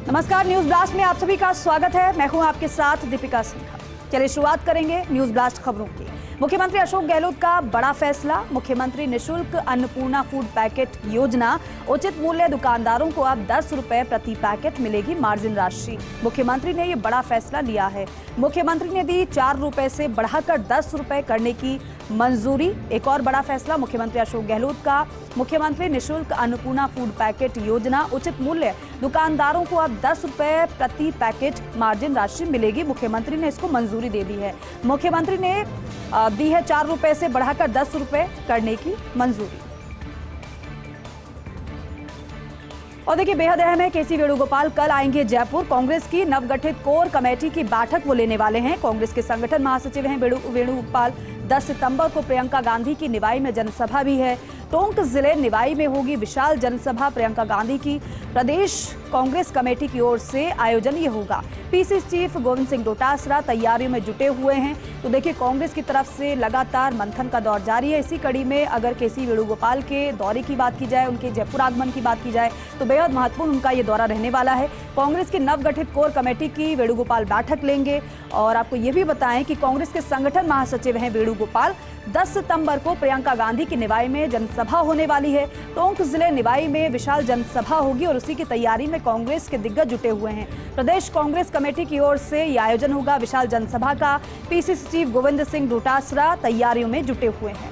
नमस्कार, news blast में आप सभी का स्वागत है। मैं हूं आपके साथ दीपिका सिंह। चलिए शुरुआत करेंगे न्यूज ब्लास्ट खबरों की। मुख्यमंत्री अशोक गहलोत का बड़ा फैसला। मुख्यमंत्री निशुल्क अन्नपूर्णा फूड पैकेट योजना, उचित मूल्य दुकानदारों को अब 10 रुपए प्रति पैकेट मिलेगी मार्जिन राशि। मुख्यमंत्री ने ये बड़ा फैसला लिया है। मुख्यमंत्री ने दी 4 रुपए से बढ़ाकर 10 रुपए करने की मंजूरी। एक और बड़ा फैसला मुख्यमंत्री अशोक गहलोत का। मुख्यमंत्री निशुल्क अन्नपूर्णा फूड पैकेट योजना, उचित मूल्य दुकानदारों को अब 10 रुपए प्रति पैकेट मार्जिन राशि मिलेगी। मुख्यमंत्री ने इसको मंजूरी दे दी है। मुख्यमंत्री ने दी है 4 रुपए से बढ़ाकर 10 रुपए करने की मंजूरी। और देखिए, बेहद अहम है, केसी वेणुगोपाल कल आएंगे जयपुर। कांग्रेस की नवगठित कोर कमेटी की बैठक वो लेने वाले हैं। कांग्रेस के संगठन महासचिव हैं वेणुगोपाल। 10 सितंबर को प्रियंका गांधी की निवाई में जनसभा भी है। टोंक जिले निवाई में होगी विशाल जनसभा प्रियंका गांधी की। प्रदेश कांग्रेस कमेटी की ओर से आयोजन ये होगा। पीसीसी चीफ गोविंद सिंह डोटासरा तैयारियों में जुटे हुए हैं। तो देखिए, कांग्रेस की तरफ से लगातार मंथन का दौर जारी है। इसी कड़ी में अगर केसी वेणुगोपाल के दौरे की बात की जाए, उनके जयपुर आगमन की बात की जाए, तो बेहद महत्वपूर्ण उनका ये दौरा रहने वाला है। कांग्रेस की नवगठित कोर कमेटी की वेणुगोपाल बैठक लेंगे। और आपको ये भी बताएं कि कांग्रेस के संगठन महासचिव हैं वेणुगोपाल। 10 सितंबर को प्रियंका गांधी की निवाई में जनसभा होने वाली है। टोंक जिले निवाई में विशाल जनसभा होगी और उसी की तैयारी में कांग्रेस के दिग्गज जुटे हुए हैं। प्रदेश कांग्रेस कमेटी की ओर से यह आयोजन होगा विशाल जनसभा का। पीसीसी चीफ गोविंद सिंह डोटासरा तैयारियों में जुटे हुए हैं।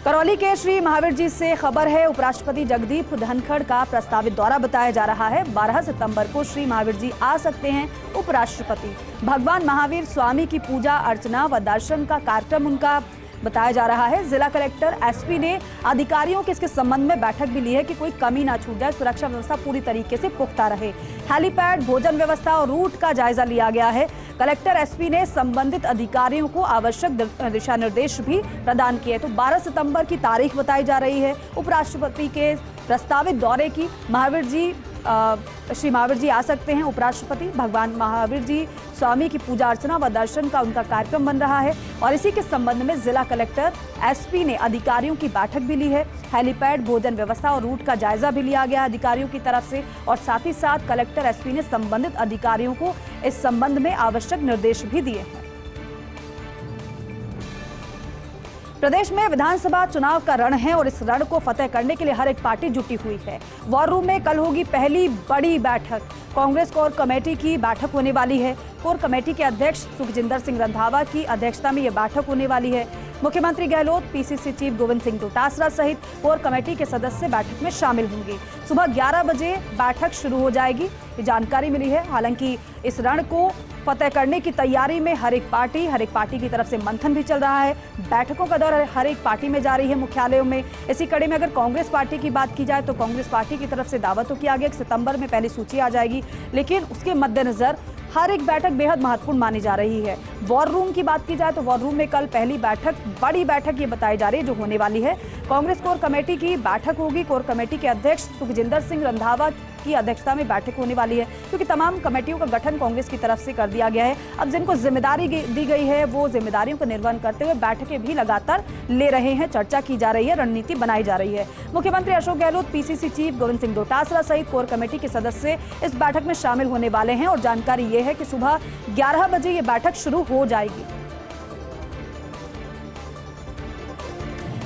करौली के श्री महावीर जी से खबर है। उपराष्ट्रपति जगदीप धनखड़ का प्रस्तावित दौरा बताया जा रहा है। 12 सितंबर को श्री महावीर जी आ सकते हैं उपराष्ट्रपति। भगवान महावीर स्वामी की पूजा अर्चना व दर्शन का कार्यक्रम उनका बताया जा रहा है। जिला कलेक्टर एसपी ने अधिकारियों के इसके संबंध में बैठक भी ली है कि कोई कमी ना छूट जाए, सुरक्षा व्यवस्था पूरी तरीके से पुख्ता रहे। हेलीपैड, भोजन व्यवस्था और रूट का जायजा लिया गया है। कलेक्टर एसपी ने संबंधित अधिकारियों को आवश्यक दिशा निर्देश भी प्रदान किए। तो 12 सितंबर की तारीख बताई जा रही है उपराष्ट्रपति के प्रस्तावित दौरे की। श्री महावीर जी आ सकते हैं उपराष्ट्रपति। भगवान महावीर जी स्वामी की पूजा अर्चना व दर्शन का उनका कार्यक्रम बन रहा है। और इसी के संबंध में जिला कलेक्टर एसपी ने अधिकारियों की बैठक भी ली है। हेलीपैड, भोजन व्यवस्था और रूट का जायजा भी लिया गया अधिकारियों की तरफ से। और साथ ही साथ कलेक्टर एसपी ने संबंधित अधिकारियों को इस संबंध में आवश्यक निर्देश भी दिए हैं। प्रदेश में विधानसभा चुनाव का रण है और इस रण को फतेह करने के लिए हर एक पार्टी जुटी हुई है। वॉर रूम में कल होगी पहली बड़ी बैठक। कांग्रेस कोर कमेटी की बैठक होने वाली है। कोर कमेटी के अध्यक्ष सुखजिंदर सिंह रंधावा की अध्यक्षता में यह बैठक होने वाली है। मुख्यमंत्री गहलोत, पीसीसी चीफ गोविंद सिंह डोटासरा सहित कोर कमेटी के सदस्य बैठक में शामिल होंगे। सुबह 11 बजे बैठक शुरू हो जाएगी, ये जानकारी मिली है। हालांकि इस रण को फतेह करने की तैयारी में हर एक पार्टी की तरफ से मंथन भी चल रहा है। बैठकों का दौर हर एक पार्टी में जारी है, मुख्यालयों में। इसी कड़ी में अगर कांग्रेस पार्टी की बात की जाए तो कांग्रेस पार्टी की तरफ से दावा तो किया गया कि सितंबर में पहली सूची आ जाएगी, लेकिन उसके मद्देनजर हर एक बैठक बेहद महत्वपूर्ण मानी जा रही है। वॉर रूम की बात की जाए तो वॉर रूम में कल पहली बैठक, बड़ी बैठक ये बताई जा रही है जो होने वाली है। कांग्रेस कोर कमेटी की बैठक होगी। कोर कमेटी के अध्यक्ष सुखजिंदर सिंह रंधावा की अध्यक्षता में बैठक होने वाली है, क्योंकि तमाम कमेटियों का गठन कांग्रेस की तरफ से कर दिया गया है। अब जिनको जिम्मेदारी दी गई है वो जिम्मेदारियों का निर्वहन करते हुए बैठकें भी लगातार ले रहे हैं। चर्चा की जा रही है, रणनीति बनाई जा रही है। मुख्यमंत्री अशोक गहलोत, पीसीसी चीफ गोविंद सिंह डोटासरा सहित कोर कमेटी के सदस्य इस बैठक में शामिल होने वाले हैं। और जानकारी ये है कि सुबह 11 बजे ये बैठक शुरू हो जाएगी।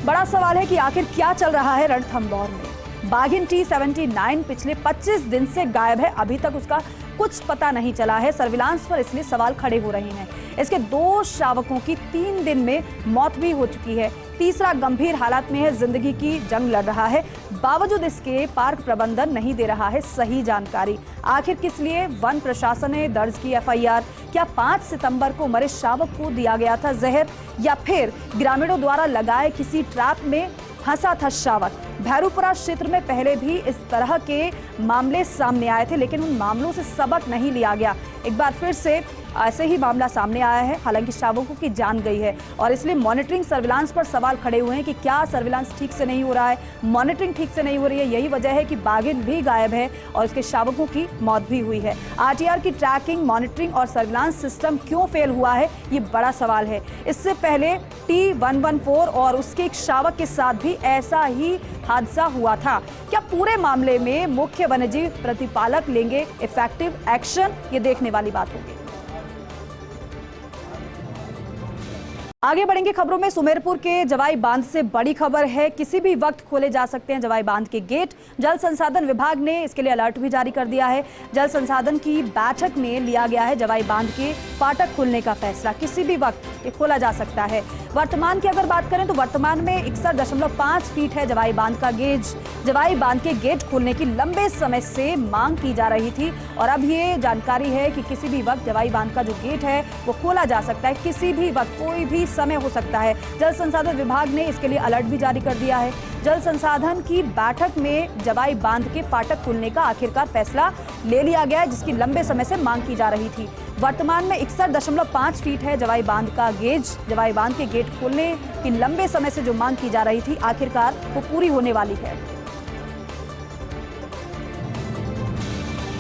बड़ा सवाल है कि आखिर क्या चल रहा है रणथंभौर में। बाघिन T-79 पिछले 25 दिन से गायब है। अभी तक उसका कुछ पता नहीं चला है। सर्विलांस पर इसलिए सवाल खड़े हो रहे हैं। इसके 2 शावकों की 3 दिन में मौत भी हो चुकी है। तीसरा गंभीर हालात में है, जिंदगी की जंग लड़ रहा है। बावजूद इसके पार्क प्रबंधन नहीं दे रहा है सही जानकारी। आखिर किस लिए वन प्रशासन ने दर्ज की एफआईआर? क्या 5 सितंबर को मरे शावक को दिया गया था जहर, या फिर ग्रामीणों द्वारा लगाए किसी ट्रैप में फंसा था शावक? भैरूपुरा क्षेत्र में पहले भी इस तरह के मामले सामने आए थे, लेकिन उन मामलों से सबक नहीं लिया गया। एक बार फिर से ऐसे ही मामला सामने आया है। हालांकि शावकों की जान गई है और इसलिए मॉनिटरिंग सर्विलांस पर सवाल खड़े हुए हैं कि क्या सर्विलांस ठीक से नहीं हो रहा है, मॉनिटरिंग ठीक से नहीं हो रही है। यही वजह है कि बाघिन भी गायब है और इसके शावकों की मौत भी हुई है। आरटीआर की ट्रैकिंग, मॉनिटरिंग और सर्विलांस सिस्टम क्यों फेल हुआ है, ये बड़ा सवाल है। इससे पहले T114 और उसके एक शावक के साथ भी ऐसा ही हादसा हुआ था। क्या पूरे मामले में मुख्य वन्यजीव प्रतिपालक लेंगे इफेक्टिव एक्शन, ये देखने वाली बात होगी। आगे बढ़ेंगे खबरों में। सुमेरपुर के जवाई बांध से बड़ी खबर है। किसी भी वक्त खोले जा सकते हैं जवाई बांध के गेट। जल संसाधन विभाग ने इसके लिए अलर्ट भी जारी कर दिया है। जल संसाधन की बैठक में लिया गया है जवाई बांध के फाटक खोलने का फैसला। किसी भी वक्त ये खोला जा सकता है। वर्तमान की अगर बात करें तो वर्तमान में 61.5 फीट है जवाई बांध का गेज। जवाई बांध के गेट खोलने की लंबे समय से मांग की जा रही थी और अब ये जानकारी है कि किसी भी वक्त जवाई बांध का जो गेट है वो खोला जा सकता है। किसी भी वक्त, कोई भी समय हो सकता है। जल संसाधन विभाग ने इसके लिए अलर्ट भी जारी कर दिया है। जल संसाधन की बैठक में जवाई बांध के फाटक खोलने का आखिरकार फैसला ले लिया गया है, जिसकी लंबे समय से मांग की जा रही थी। वर्तमान में 61.5 फीट है जवाई बांध का गेज। जवाई बांध के गेट खोलने की लंबे समय से जो मांग की जा रही थी, आखिरकार वो पूरी होने वाली है।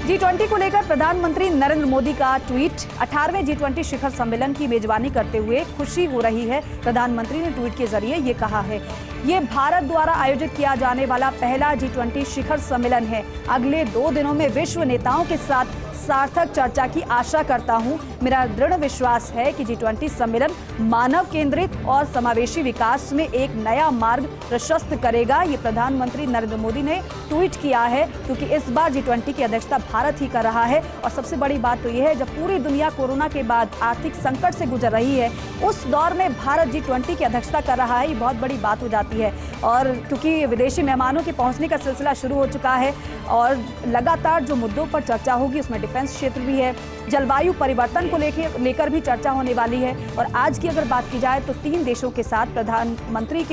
G20 को लेकर प्रधानमंत्री नरेंद्र मोदी का ट्वीट। 18वें G20 शिखर सम्मेलन की मेजबानी करते हुए खुशी हो रही है। प्रधानमंत्री ने ट्वीट के जरिए ये कहा है, ये भारत द्वारा आयोजित किया जाने वाला पहला G20 शिखर सम्मेलन है। अगले 2 दिनों में विश्व नेताओं के साथ सार्थक चर्चा की आशा करता हूं। मेरा दृढ़ विश्वास है कि G20 सम्मेलन मानव केंद्रित और समावेशी विकास में एक नया मार्ग प्रशस्त करेगा। ये प्रधानमंत्री नरेंद्र मोदी ने ट्वीट किया है, क्योंकि इस बार G20 की अध्यक्षता भारत ही कर रहा है। और सबसे बड़ी बात तो यह है, जब पूरी दुनिया कोरोना के बाद आर्थिक संकट से गुजर रही है, उस दौर में भारत G20 की अध्यक्षता कर रहा है, ये बहुत बड़ी बात हो जाती है। और क्योंकि विदेशी मेहमानों के पहुंचने का सिलसिला शुरू हो चुका है और लगातार जो मुद्दों पर चर्चा होगी उसमें डिफेंस क्षेत्र भी है, जलवायु परिवर्तन को लेकर भी चर्चा होने वाली है। और आज की अगर बात की जाए तो 3 देशों के साथ प्रधानमंत्री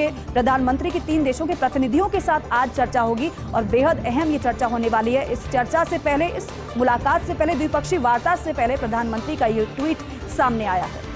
के 3 देशों के प्रतिनिधियों के साथ आज चर्चा होगी और बेहद अहम ये चर्चा होने वाली है। इस चर्चा से पहले, इस मुलाकात से पहले, द्विपक्षीय वार्ता से पहले प्रधानमंत्री का ये ट्वीट सामने आया है।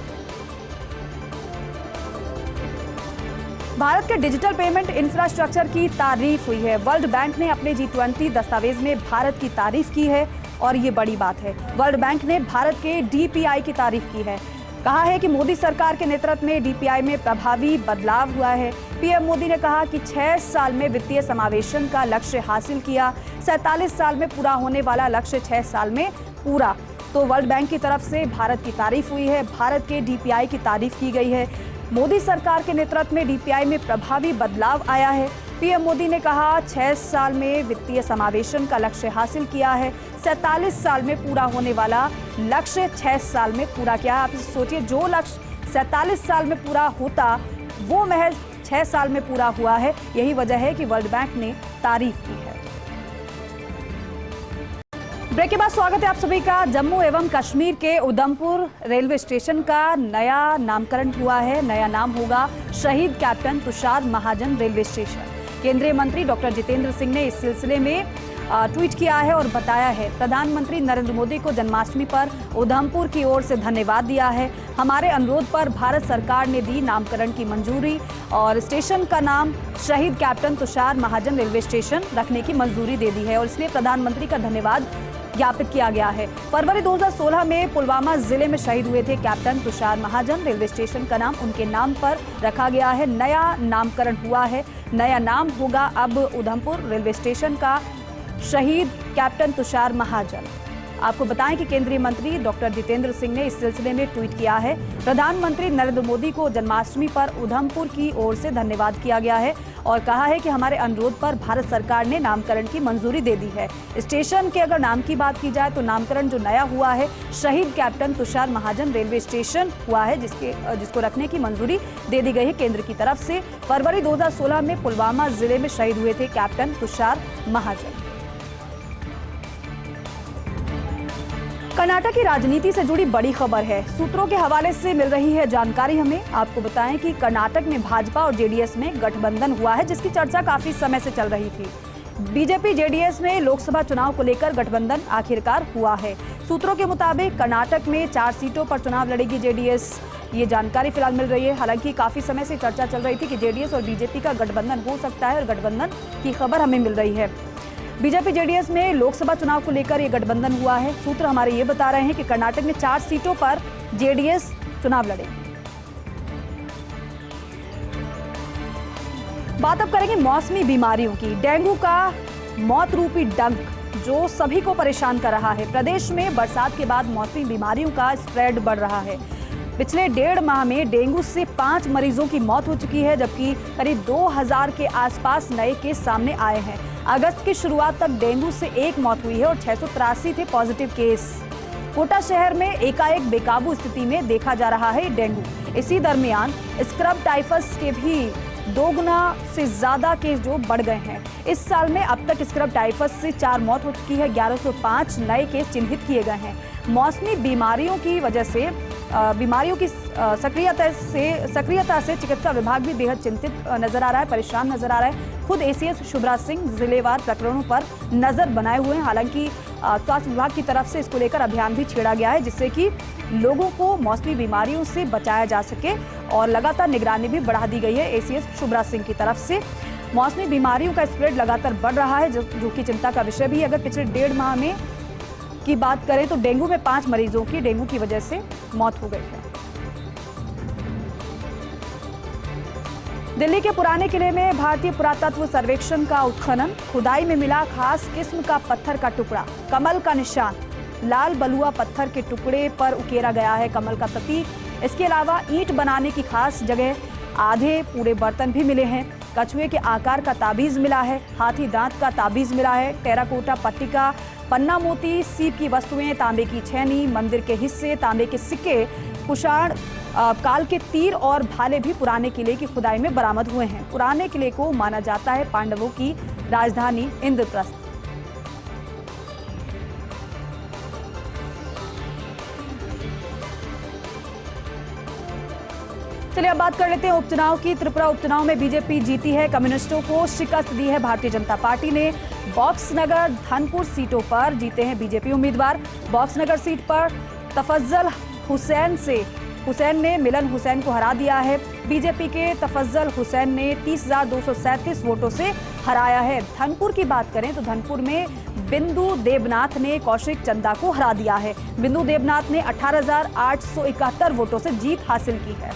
भारत के डिजिटल पेमेंट इंफ्रास्ट्रक्चर की तारीफ हुई है। वर्ल्ड बैंक ने अपने G20 दस्तावेज में भारत की तारीफ की है और ये बड़ी बात है। वर्ल्ड बैंक ने भारत के DPI की तारीफ की है। कहा है कि मोदी सरकार के नेतृत्व में DPI में प्रभावी बदलाव हुआ है। पीएम मोदी ने कहा कि 6 साल में वित्तीय समावेशन का लक्ष्य हासिल किया। 47 साल में पूरा होने वाला लक्ष्य 6 साल में पूरा। तो वर्ल्ड बैंक की तरफ से भारत की तारीफ हुई है, भारत के DPI की तारीफ की गई है। मोदी सरकार के नेतृत्व में DPI में प्रभावी बदलाव आया है। पीएम मोदी ने कहा 6 साल में वित्तीय समावेशन का लक्ष्य हासिल किया है। 47 साल में पूरा होने वाला लक्ष्य 6 साल में पूरा किया। आप सोचिए, जो लक्ष्य 47 साल में पूरा होता वो महज 6 साल में पूरा हुआ है। यही वजह है कि वर्ल्ड बैंक ने तारीफ की है। ब्रेक के बाद स्वागत है आप सभी का। जम्मू एवं कश्मीर के उधमपुर रेलवे स्टेशन का नया नामकरण हुआ है। नया नाम होगा शहीद कैप्टन तुषार महाजन रेलवे स्टेशन। केंद्रीय मंत्री डॉक्टर जितेंद्र सिंह ने इस सिलसिले में ट्वीट किया है और बताया है, प्रधानमंत्री नरेंद्र मोदी को जन्माष्टमी पर उधमपुर की ओर से धन्यवाद दिया है। हमारे अनुरोध पर भारत सरकार ने दी नामकरण की मंजूरी और स्टेशन का नाम शहीद कैप्टन तुषार महाजन रेलवे स्टेशन रखने की मंजूरी दे दी है और इसलिए प्रधानमंत्री का धन्यवाद ज्ञापित किया गया है। फरवरी 2016 में पुलवामा जिले में शहीद हुए थे कैप्टन तुषार महाजन। रेलवे स्टेशन का नाम उनके नाम पर रखा गया है। नया नामकरण हुआ है। नया नाम होगा अब उधमपुर रेलवे स्टेशन का शहीद कैप्टन तुषार महाजन। आपको बताएं कि केंद्रीय मंत्री डॉक्टर जितेंद्र सिंह ने इस सिलसिले में ट्वीट किया है, प्रधानमंत्री नरेंद्र मोदी को जन्माष्टमी पर उधमपुर की ओर से धन्यवाद किया गया है और कहा है कि हमारे अनुरोध पर भारत सरकार ने नामकरण की मंजूरी दे दी है। स्टेशन के अगर नाम की बात की जाए तो नामकरण जो नया हुआ है शहीद कैप्टन तुषार महाजन रेलवे स्टेशन हुआ है, जिसको रखने की मंजूरी दे दी गई है केंद्र की तरफ से। फरवरी 2016 में पुलवामा जिले में शहीद हुए थे कैप्टन तुषार महाजन। कर्नाटक की राजनीति से जुड़ी बड़ी खबर है। सूत्रों के हवाले से मिल रही है जानकारी हमें। आपको बताएं कि कर्नाटक में भाजपा और जेडीएस में गठबंधन हुआ है, जिसकी चर्चा काफी समय से चल रही थी। बीजेपी जेडीएस में लोकसभा चुनाव को लेकर गठबंधन आखिरकार हुआ है। सूत्रों के मुताबिक कर्नाटक में 4 सीटों पर चुनाव लड़ेगी जेडीएस। ये जानकारी फिलहाल मिल रही है। हालांकि काफी समय से चर्चा चल रही थी कि जेडीएस और बीजेपी का गठबंधन हो सकता है और गठबंधन की खबर हमें मिल रही है। बीजेपी जेडीएस में लोकसभा चुनाव को लेकर यह गठबंधन हुआ है। सूत्र हमारे ये बता रहे हैं कि कर्नाटक में 4 सीटों पर जेडीएस चुनाव लड़ेगी। बात अब करेंगे मौसमी बीमारियों की। डेंगू का मौत रूपी डंक जो सभी को परेशान कर रहा है। प्रदेश में बरसात के बाद मौसमी बीमारियों का स्प्रेड बढ़ रहा है। पिछले 1.5 माह में डेंगू से 5 मरीजों की मौत हो चुकी है, जबकि करीब 2000 के आसपास नए केस सामने आए हैं। अगस्त की शुरुआत तक डेंगू से 1 मौत हुई है और 683 थे पॉजिटिव केस। कोटा शहर में एकाएक बेकाबू स्थिति में देखा जा रहा है डेंगू। इसी दरमियान स्क्रब टाइफस के भी 2 गुना से ज्यादा केस जो बढ़ गए हैं। इस साल में अब तक स्क्रब टाइफस से 4 मौत हो चुकी है। 1105 नए केस चिन्हित किए गए हैं। मौसमी बीमारियों की वजह से बीमारियों की सक्रियता से चिकित्सा विभाग भी बेहद चिंतित नजर आ रहा है, परेशान नजर आ रहा है। खुद एसीएस शुभराज सिंह जिलेवार प्रकरणों पर नजर बनाए हुए हैं। हालांकि स्वास्थ्य विभाग की तरफ से इसको लेकर अभियान भी छेड़ा गया है, जिससे कि लोगों को मौसमी बीमारियों से बचाया जा सके और लगातार निगरानी भी बढ़ा दी गई है एसीएस शुभराज सिंह की तरफ से। मौसमी बीमारियों का स्प्रेड लगातार बढ़ रहा है, जो कि चिंता का विषय भी है। अगर पिछले 1.5 माह में की बात करें तो डेंगू में 5 मरीजों की डेंगू की वजह से मौत हो गई है। दिल्ली के पुराने किले में भारतीय पुरातत्व सर्वेक्षण का उत्खनन। खुदाई में मिला खास किस्म का पत्थर का टुकड़ा, कमल का निशान। लाल बलुआ पत्थर के टुकड़े पर उकेरा गया है कमल का प्रतीक। इसके अलावा ईंट बनाने की खास जगह, आधे पूरे बर्तन भी मिले हैं। कछुए के आकार का ताबीज मिला है, हाथी दांत का ताबीज मिला है, टेराकोटा पट्टिका, पन्ना मोती, सीप की वस्तुएं, तांबे की छेनी, मंदिर के हिस्से, तांबे के सिक्के, कुषाण काल के तीर और भाले भी पुराने किले की खुदाई में बरामद हुए हैं। पुराने किले को माना जाता है पांडवों की राजधानी इंद्रप्रस्थ। चलिए अब बात कर लेते हैं उपचुनाव की। त्रिपुरा उपचुनाव में बीजेपी जीती है। कम्युनिस्टों को शिकस्त दी है भारतीय जनता पार्टी ने। बॉक्सनगर, धनपुर सीटों पर जीते हैं बीजेपी उम्मीदवार। बॉक्सनगर सीट पर तफज्जल हुसैन ने मिलन हुसैन को हरा दिया है। बीजेपी के तफज्जल हुसैन ने 30,237 वोटों से हराया है। धनपुर की बात करें तो धनपुर में बिंदु देबनाथ ने कौशिक चंदा को हरा दिया है। बिंदु देबनाथ ने 18,871 वोटों से जीत हासिल की है।